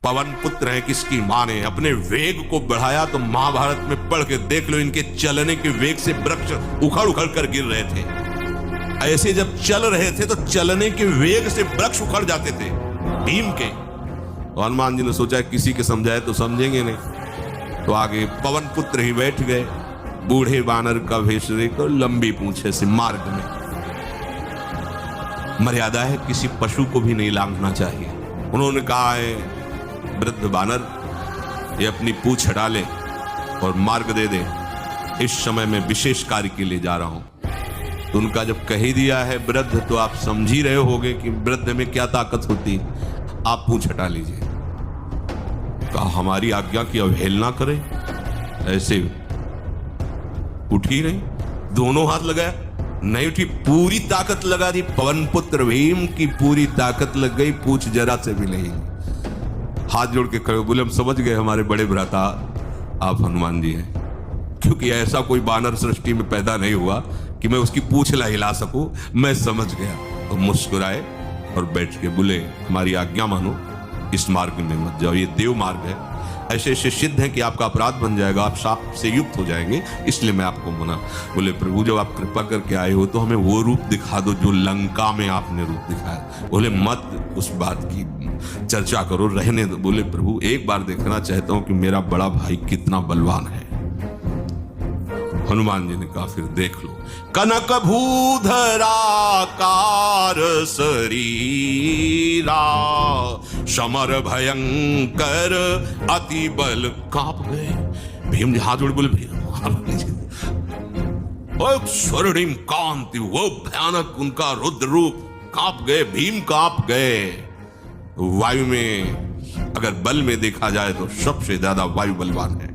पवन पुत्र हैं किसकी मां ने अपने वेग को बढ़ाया तो महाभारत में पढ़ के देख लो, इनके चलने के वेग से वृक्ष उखड़ उखड़ कर गिर रहे थे। ऐसे जब चल रहे थे तो चलने के वेग से वृक्ष उखड़ जाते थे भीम के। तो हनुमान जी ने सोचा किसी के समझाए तो समझेंगे नहीं, तो आगे पवन पुत्र ही बैठ गए, बूढ़े बानर का वेश लेकर, लंबी पूंछे से। मार्ग में मर्यादा है, किसी पशु को भी नहीं लांघना चाहिए। उन्होंने कहा है वृद्ध बानर ये अपनी पूंछ हटा ले और मार्ग दे दे, इस समय मैं विशेष कार्य के लिए जा रहा हूं। तो उनका जब कह ही दिया है वृद्ध, तो आप समझ ही रहे होगे कि वृद्ध में क्या ताकत होती। आप पूंछ हटा लीजिए। कहा हमारी आज्ञा की अवहेलना करें, ऐसे उठ ही नहीं, दोनों हाथ लगाया, नहीं उठी, पूरी ताकत लगा दी। पवन पुत्र भीम की पूरी ताकत लग गई, पूछ जरा से भी नहीं। हाथ जोड़ के खड़े बोले हम समझ गए हमारे बड़े भ्राता आप हनुमान जी हैं, क्योंकि ऐसा कोई बानर सृष्टि में पैदा नहीं हुआ कि मैं उसकी पूंछ ला हिला सकूं। मैं समझ गया। तो मुस्कुराए और बैठ के बोले हमारी आज्ञा मानो, इस मार्ग में मत जाओ, ये देव मार्ग है, ऐसे ऐसे सिद्ध है कि आपका अपराध बन जाएगा, आप शाप से युक्त हो जाएंगे, इसलिए मैं आपको मना। बोले प्रभु जब आप कृपा करके आए हो तो हमें वो रूप दिखा दो जो लंका में आपने रूप दिखाया। बोले मत उस बात की चर्चा करो, रहने दो। बोले प्रभु एक बार देखना चाहता हूं कि मेरा बड़ा भाई कितना बलवान है। हनुमान जी ने कहा फिर देख लो। कनक भूधराकार शरीरा, समर भयंकर अति बल कांप गए। भीम जी हाथ जोड़ बोले स्वर्णिम कांति, वो भयानक उनका रुद्र रूप, कांप गए, भीम कांप गए। वायु में अगर बल में देखा जाए तो सबसे ज्यादा वायु बलवान है।